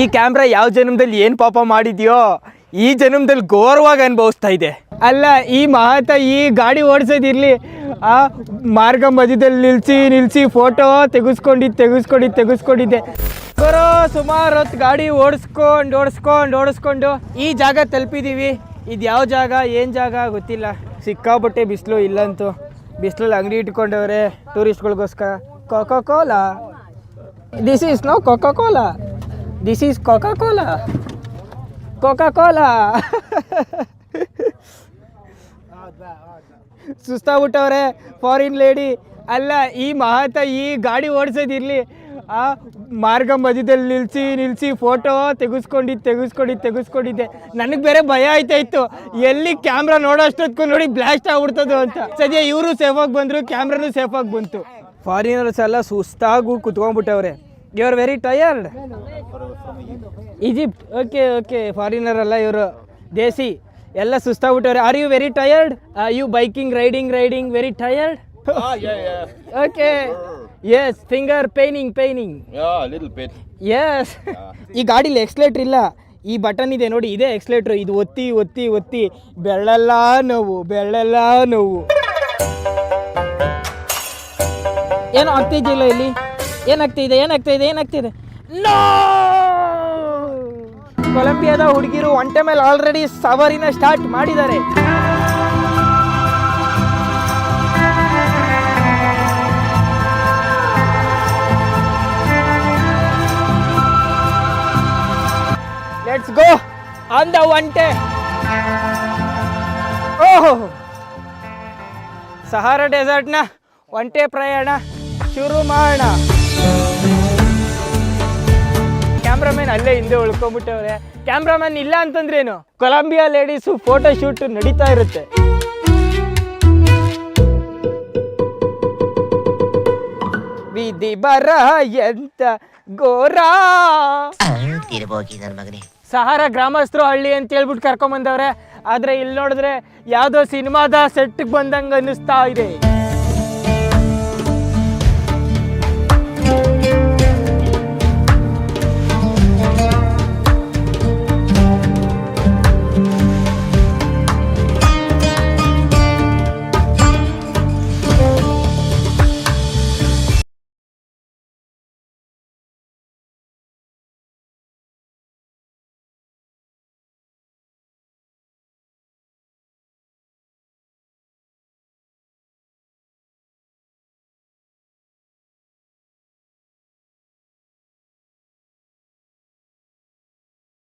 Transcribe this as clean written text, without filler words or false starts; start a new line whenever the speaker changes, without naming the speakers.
ಈ ಕ್ಯಾಮ್ರಾ ಯಾವ ಜನ್ಮದಲ್ಲಿ ಏನು ಪಾಪ ಮಾಡಿದ್ಯೋ ಈ ಜನ್ಮದಲ್ಲಿ ಘೋರವಾಗಿ ಅನುಭವಿಸ್ತಾ ಇದೆ. ಅಲ್ಲ ಈ ಮಹಾತಾಯಿ ಗಾಡಿ ಓಡಿಸೋದಿರಲಿ, ಆ ಮಾರ್ಗ ಮಧ್ಯದಲ್ಲಿ ನಿಲ್ಲಿಸಿ ಫೋಟೋ ತೆಗೆಸ್ಕೊಂಡಿದ್ದೆ. ಸುಮಾರು ಹೊತ್ತು ಗಾಡಿ ಓಡಿಸ್ಕೊಂಡು ಈ ಜಾಗ ತಲುಪಿದ್ದೀವಿ. ಇದು ಯಾವ ಜಾಗ ಏನು ಜಾಗ ಗೊತ್ತಿಲ್ಲ. ಸಿಕ್ಕಾಪಟ್ಟೆ ಬಿಸಿಲು, ಇಲ್ಲಂತೂ ಬಿಸಿಲಲ್ಲಿ ಅಂಗಡಿ ಇಟ್ಕೊಂಡವ್ರೆ ಟೂರಿಸ್ಟ್ಗಳಿಗೋಸ್ಕರ. Coca Cola, this is no Coca Cola, this is Coca Cola. ಸುಸ್ತಾಗ್ಬಿಟ್ಟವ್ರೆ ಫಾರಿನ್ ಲೇಡಿ. ಅಲ್ಲ ಈ ಮಹಾತಾಯಿ ಗಾಡಿ ಓಡಿಸೋದಿರಲಿ, ಆ ಮಾರ್ಗ ಮಧ್ಯದಲ್ಲಿ ನಿಲ್ಲಿಸಿ ಫೋಟೋ ತೆಗೆಸ್ಕೊಂಡಿದ್ದೆ. ನನಗೆ ಬೇರೆ ಭಯ ಆಯ್ತಾಯಿತ್ತು, ಎಲ್ಲಿ ಕ್ಯಾಮ್ರಾ ನೋಡೋಷ್ಟೊತ್ಗೂ ನೋಡಿ ಬ್ಲಾಸ್ಟ್ ಆಗ್ಬಿಡ್ತದೋ ಅಂತ. ಸದ್ಯ ಇವರು ಸೇಫಾಗಿ ಬಂದರು, ಕ್ಯಾಮ್ರಾನು ಸೇಫಾಗಿ ಬಂತು. ಫಾರಿನರ್ಸ್ ಎಲ್ಲ ಸುಸ್ತಾಗೂ ಕುತ್ಕೊಂಡ್ಬಿಟ್ಟವ್ರೆ. You are very tired. Egypt, okay foreigner ಅಲ್ಲ ಇವರು, ದೇಸಿ. ಎಲ್ಲ ಸುಸ್ತಾಗ್ಬಿಟ್ಟವ್ರೆ. Are you very tired? You biking riding very tired? Okay, yes. Finger paining. Yes. ಈ ಗಾಡೀಲಿ ಎಕ್ಸ್ಲೇಟ್ರ್ ಇಲ್ಲ, ಈ ಬಟನ್ ಇದೆ ನೋಡಿ, ಇದೇ ಎಕ್ಸ್ಲೇಟ್ರ್. ಇದು ಒತ್ತಿ ಬೆರಳೆಲ್ಲ ನೋವು. ಏನೋ ಆಗ್ತಿದ್ದಿಲ್ಲ ಇಲ್ಲಿ. ಏನಾಗ್ತಿದೆ? ನೋ! ಕೊಲಂಬಿಯಾದ ಹುಡುಗಿರು ಒಂಟೆ ಮೇಲೆ ಆಲ್ರೆಡಿ ಸವಾರಿನ ಸ್ಟಾರ್ಟ್ ಮಾಡಿದ್ದಾರೆ. ಲೆಟ್ಸ್ ಗೋ ಆನ್ ದ ಒಂಟೆ. ಓಹೋ, ಸಹಾರಾ ಡೆಸರ್ಟ್ನ ಒಂಟೆ ಪ್ರಯಾಣ ಶುರು ಮಾಡೋಣ. ಕ್ಯಾಮ್ರಾಮನ್ ಅಲ್ಲೇ ಹಿಂದೆ ಉಳ್ಕೊಂಡ್ಬಿಟ್ಟವ್ರೆ. ಕ್ಯಾಮ್ರಾಮನ್ ಇಲ್ಲ ಅಂತಂದ್ರೇನು, ಕೊಲಂಬಿಯಾ ಲೇಡೀಸು ಫೋಟೋ ಶೂಟ್ ನಡೀತಾ ಇರುತ್ತೆ. ವಿಧಿ ಬರ ಎಂತ ಗೋರಾ. ಸಹಾರಾ ಗ್ರಾಮಸ್ಥರು ಹಳ್ಳಿ ಅಂತ ಹೇಳ್ಬಿಟ್ಟು ಕರ್ಕೊಂಬಂದವ್ರೆ. ಆದ್ರೆ ಇಲ್ಲಿ ನೋಡಿದ್ರೆ ಯಾವ್ದೋ ಸಿನಿಮಾದ ಸೆಟ್ಗೆ ಬಂದಂಗೆ ಅನ್ನಿಸ್ತಾ ಇದೆ.